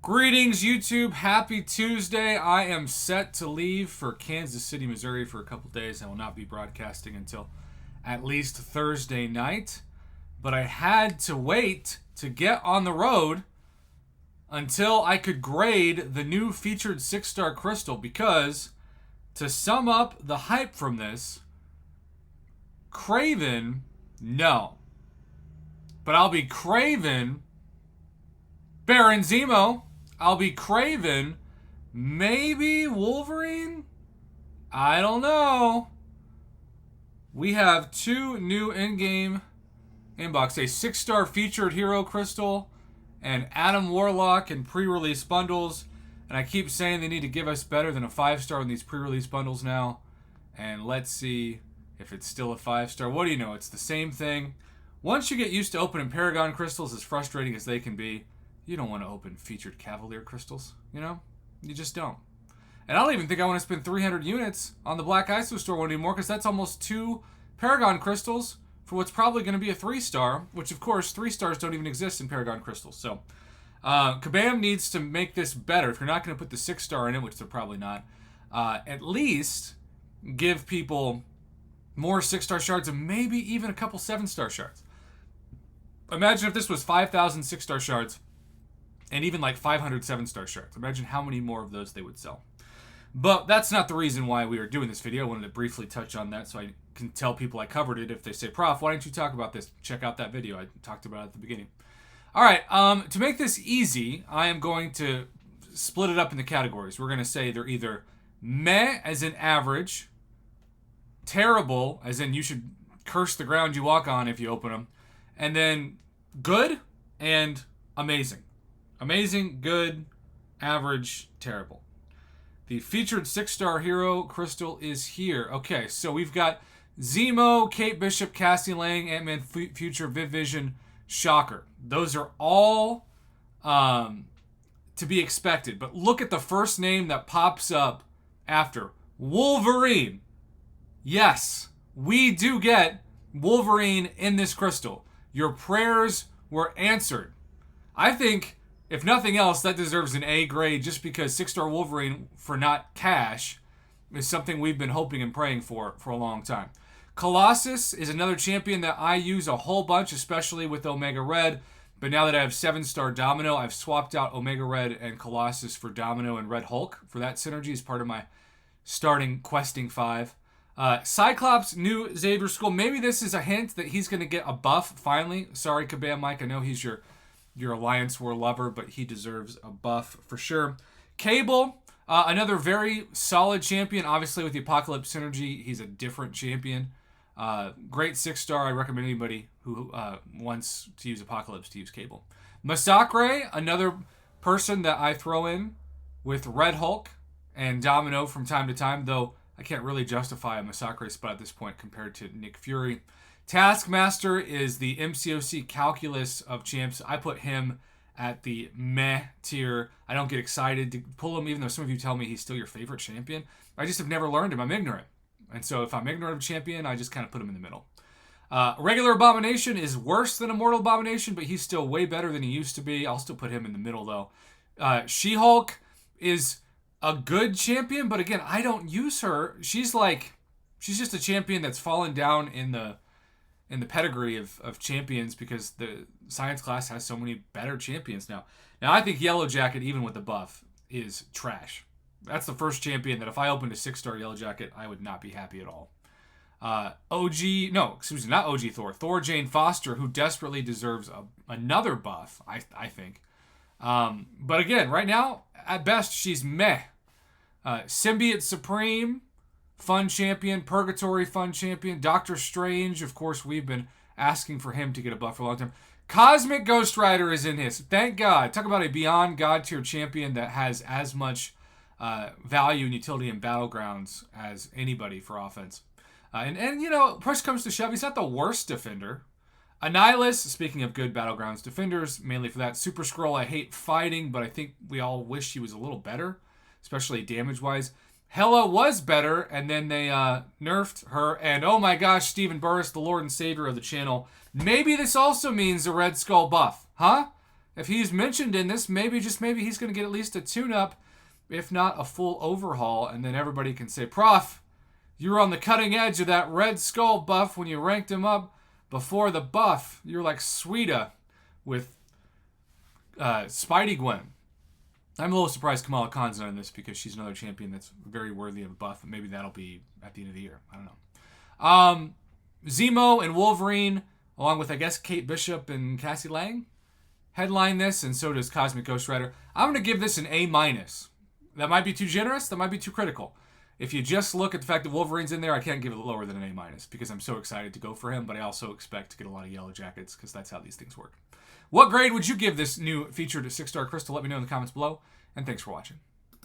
Greetings, YouTube. Happy Tuesday. I am set to leave for Kansas City, Missouri for a couple days. I will not be broadcasting until at least Thursday night. But I had to wait to get on the road until I could grade the new featured 6-star crystal because, to sum up the hype from this, Craven, no. But I'll be Craven Baron Zemo. I'll be Craven maybe Wolverine? I don't know. We have two new in-game inbox. A 6-star featured hero crystal and Adam Warlock in pre-release bundles. And I keep saying they need to give us better than a 5-star in these pre-release bundles now. And let's see if it's still a 5-star. What do you know? It's the same thing. Once you get used to opening Paragon crystals, as frustrating as they can be, you don't want to open featured Cavalier crystals, you know? You just don't. And I don't even think I want to spend 300 units on the Black ISO store one anymore because that's almost 2 Paragon crystals for what's probably going to be a 3-star, which of course 3 stars don't even exist in Paragon crystals. So Kabam needs to make this better. If you're not going to put the 6-star in it, which they're probably not, at least give people more 6-star shards and maybe even a couple 7-star shards. Imagine if this was 5,000 6-star shards and even like 500 7-star shards. Imagine how many more of those they would sell. But that's not the reason why we are doing this video. I wanted to briefly touch on that so I can tell people I covered it. If they say, Prof, why didn't you talk about this? Check out that video. I talked about it at the beginning. All right, to make this easy, I am going to split it up into categories. We're going to say they're either meh, as in average, terrible, as in you should curse the ground you walk on if you open them, and then good and amazing. Amazing, good, average, terrible. The featured 6-star hero crystal is here. Okay, so we've got Zemo, Kate Bishop, Cassie Lang, Ant-Man, Future, Viv Vision, Shocker. Those are all to be expected. But look at the first name that pops up after. Wolverine. Yes, we do get Wolverine in this crystal. Your prayers were answered. I think, if nothing else, that deserves an A grade just because 6-star Wolverine for not cash is something we've been hoping and praying for a long time. Colossus is another champion that I use a whole bunch, especially with Omega Red. But now that I have 7-star Domino, I've swapped out Omega Red and Colossus for Domino and Red Hulk for that synergy as part of my starting questing 5. Cyclops, new Xavier School. Maybe this is a hint that he's going to get a buff finally. Sorry, Kabam Mike. I know he's your Alliance War lover, but he deserves a buff for sure. Cable, another very solid champion. Obviously, with the Apocalypse synergy, he's a different champion. Great 6-star. I recommend anybody who wants to use Apocalypse to use Cable. Massacre, another person that I throw in with Red Hulk and Domino from time to time, though I can't really justify a Massacre spot at this point compared to Nick Fury. Taskmaster is the MCOC calculus of champs. I put him at the meh tier. I don't get excited to pull him, even though some of you tell me he's still your favorite champion. I just have never learned him. I'm ignorant. And so if I'm ignorant of champion, I just kind of put him in the middle. Regular Abomination is worse than Immortal Abomination, but he's still way better than he used to be. I'll still put him in the middle, though. She-Hulk is a good champion, but again, I don't use her. She's just a champion that's fallen down in the pedigree of champions because the science class has so many better champions now. Now, I think Yellow Jacket, even with the buff, is trash. That's the first champion that if I opened a 6-star Yellow Jacket, I would not be happy at all. Not OG Thor. Thor Jane Foster, who desperately deserves another buff, I think. But again, right now, at best, she's meh. Symbiote Supreme, fun champion. Purgatory, fun champion. Doctor Strange, of course, we've been asking for him to get a buff for a long time. Cosmic Ghost Rider is in his. Thank God. Talk about a beyond God tier champion that has as much value and utility in Battlegrounds as anybody for offense. And you know, push comes to shove, he's not the worst defender. Annihilus, speaking of good Battlegrounds defenders, mainly for that. Super Skrull, I hate fighting, but I think we all wish he was a little better, especially damage-wise. Hela was better, and then they nerfed her. And oh my gosh, Stephen Burris, the Lord and Savior of the channel. Maybe this also means a Red Skull buff, huh? if he's mentioned in this, maybe, just maybe, he's going to get at least a tune-up, if not a full overhaul, and then everybody can say, Prof, you were on the cutting edge of that Red Skull buff when you ranked him up before the buff. You're like Suida with Spidey Gwen. I'm a little surprised Kamala Khan's not in this because she's another champion that's very worthy of a buff. Maybe that'll be at the end of the year. I don't know. Zemo and Wolverine, along with, I guess, Kate Bishop and Cassie Lang, headline this, and so does Cosmic Ghost Rider. I'm going to give this an A-. That might be too generous. That might be too critical. If you just look at the fact that Wolverine's in there, I can't give it lower than an A- because I'm so excited to go for him, but I also expect to get a lot of yellow jackets because that's how these things work. What grade would you give this new featured 6-star crystal? Let me know in the comments below, and thanks for watching.